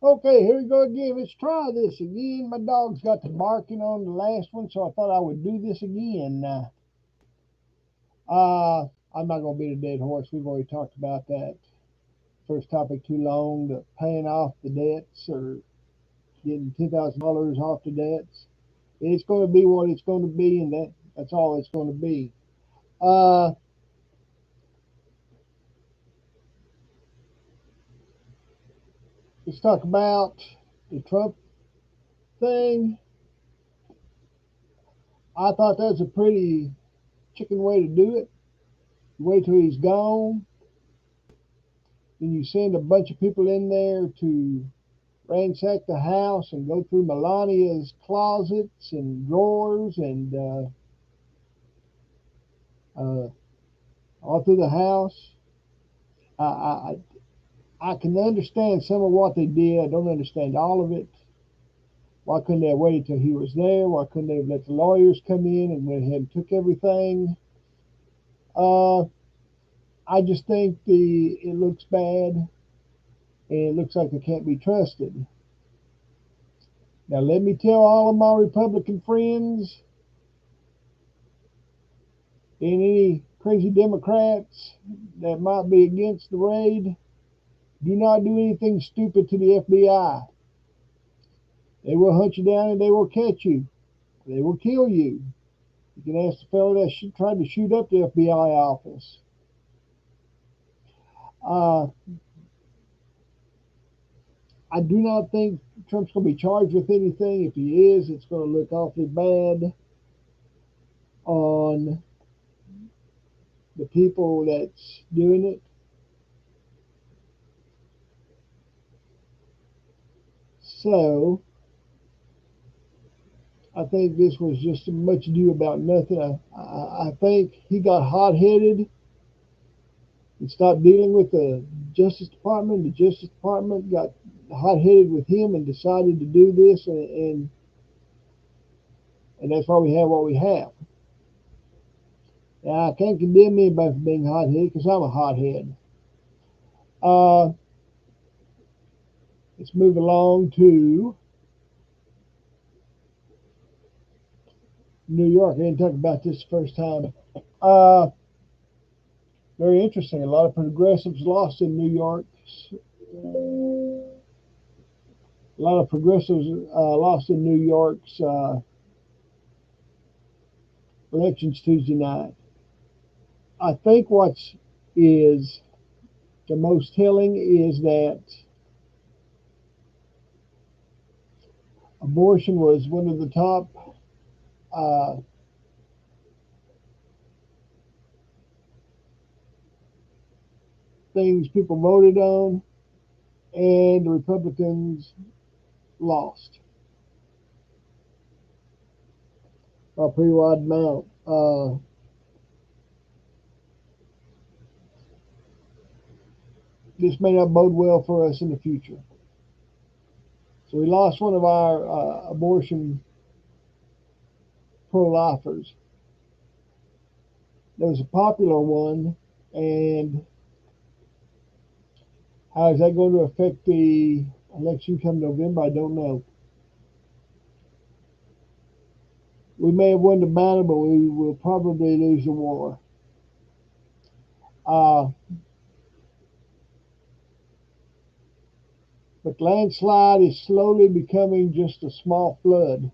Okay, here we go again. Let's try this again. My dog's got the barking on the last one, so I thought I would do this again. I'm not going to beat a dead horse. We've already talked about that. First topic too long. The paying off the debts or getting $10,000 off the debts. It's going to be what it's going to be, and that's all it's going to be. Uh, let's talk about the Trump thing. I thought that was a pretty chicken way to do it. Wait till he's gone. Then you send a bunch of people in there to ransack the house and go through Melania's closets and drawers and uh, all through the house. I, I I can understand some of what they did. I don't understand all of it. Why couldn't they have waited till he was there? Why couldn't they have let the lawyers come in and went ahead and took everything? Uh, I just think the it looks bad and it looks like they can't be trusted. Now let me tell all of my Republican friends and any crazy Democrats that might be against the raid, do not do anything stupid to the FBI. They will hunt you down and they will catch you. They will kill you. You can ask the fellow that tried to shoot up the FBI office. Uh, I do not think Trump's going to be charged with anything. If he is, it's going to look awfully bad on the people that's doing it. So I think this was just much ado about nothing. I think he got hot headed and stopped dealing with the Justice Department. The Justice Department got hot headed with him and decided to do this, and that's why we have what we have. Now, I can't condemn anybody for being hot headed because I'm a hothead. Uh, let's move along to New York. I didn't talk about this the first time. Uh, very interesting. A lot of progressives lost in New York. A lot of progressives lost in New York's elections Tuesday night. I think what is the most telling is that abortion was one of the top uh, things people voted on, and the Republicans lost by a pretty wide amount. This may not bode well for us in the future. So we lost one of our abortion pro-lifers. There was a popular one, and how is that going to affect the election come November? I don't know. We may have won the battle, but we will probably lose the war. Uh, but landslide is slowly becoming just a small flood.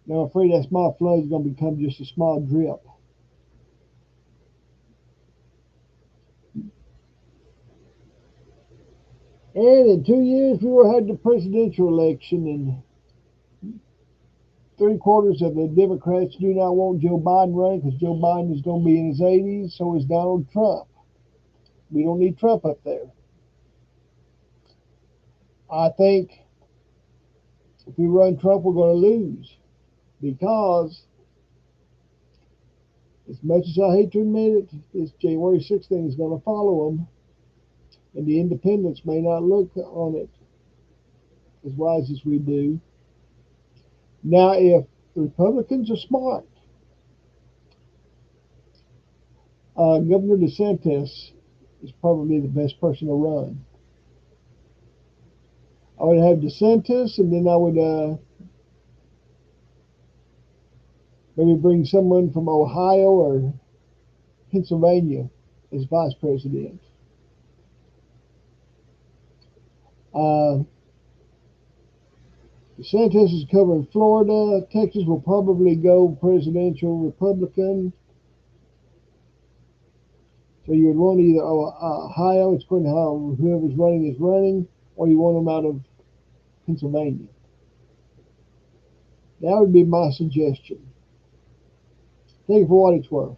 Now, I'm afraid that small flood is going to become just a small drip. And in 2 years, we will have the presidential election, and three-quarters of the Democrats do not want Joe Biden running because Joe Biden is going to be in his 80s. So is Donald Trump. We don't need Trump up there. I think if we run Trump, we're going to lose because, as much as I hate to admit it, this January 6th thing is going to follow them, and the independents may not look on it as wise as we do. Now, if the Republicans are smart, Governor DeSantis is probably the best person to run. I would have DeSantis, and then I would maybe bring someone from Ohio or Pennsylvania as vice president. Uh, DeSantis is covering Florida. Texas will probably go presidential Republican. So you would want either Ohio, it's according to how whoever's running is running, or you want them out of Pennsylvania. That would be my suggestion. Take it for what it's worth.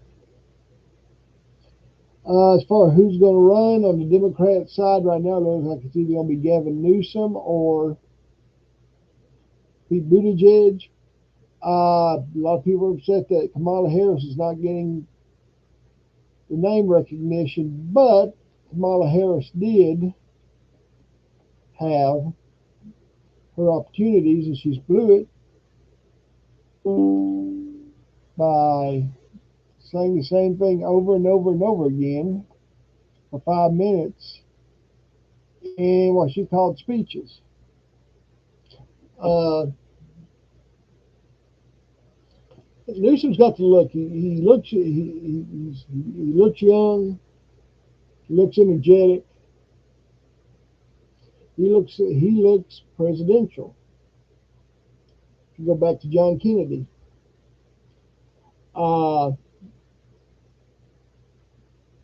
As far as who's going to run on the Democrat side right now, it looks like it's either going to be Gavin Newsom or Pete Buttigieg. A lot of people are upset that Kamala Harris is not getting the name recognition, but Kamala Harris did have her opportunities, and she's blew it by saying the same thing over and over and over again for 5 minutes in what she called speeches. Uh, Newsom's got the look. He looks he looks young. He looks energetic. He looks presidential. If you go back to John Kennedy, uh,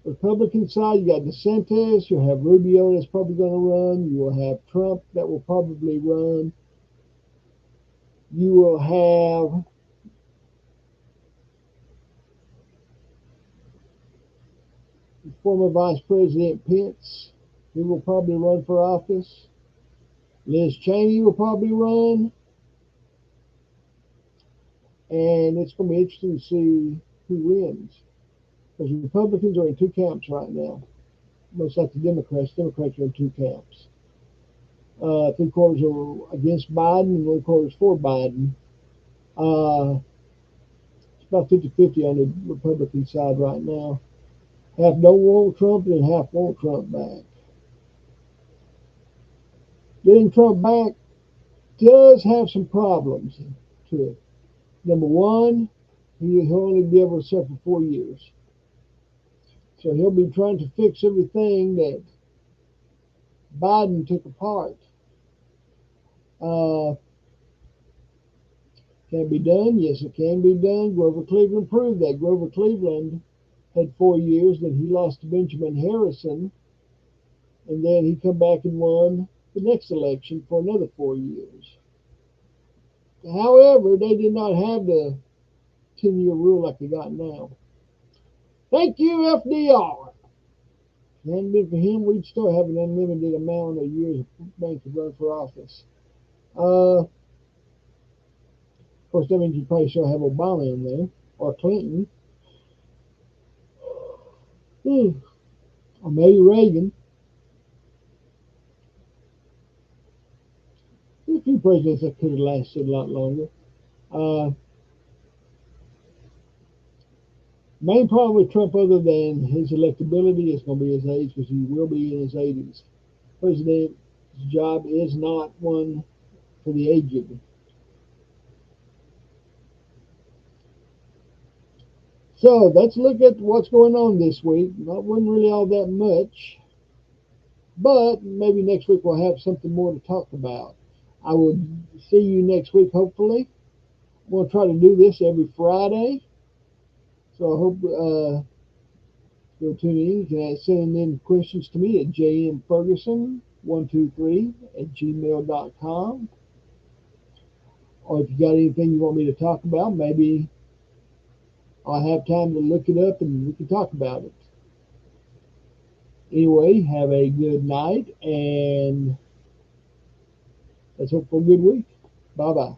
Republican side, you got DeSantis. You'll have Rubio that's probably going to run. You will have Trump that will probably run. You will have former Vice President Pence, who will probably run for office. Liz Cheney will probably run. And it's going to be interesting to see who wins. Because Republicans are in two camps right now, much like the Democrats. Democrats are in two camps. 3/4 are against Biden and 1/4 for Biden. It's about 50-50 on the Republican side right now. Half don't want Trump and half want Trump back. Getting Trump back does have some problems to it. Number one, he'll only be able to serve for 4 years. So he'll be trying to fix everything that Biden took apart. Uh, can it be done? Yes, it can be done. Grover Cleveland proved that. Grover Cleveland had 4 years, then he lost to Benjamin Harrison, and then he come back and won the next election for another 4 years. However, they did not have the 10-year rule like they got now. Thank you, FDR. If it hadn't been for him, we'd still have an unlimited amount of years bank to run for office. Of course, that means you probably still have Obama in there, or Clinton, or maybe Reagan. There's a few presidents that could have lasted a lot longer. Main problem with Trump, other than his electability, is going to be his age, because he will be in his 80s. President's job is not one for the aged. So let's look at what's going on this week. Not wasn't really all that much, but maybe next week we'll have something more to talk about. I will see you next week, hopefully. I'm going to try to do this every Friday. So I hope you'll tune in. You can send in questions to me at jmferguson123@gmail.com. Or if you got anything you want me to talk about, maybe I'll have time to look it up and we can talk about it. Anyway, have a good night and let's hope for a good week. Bye bye.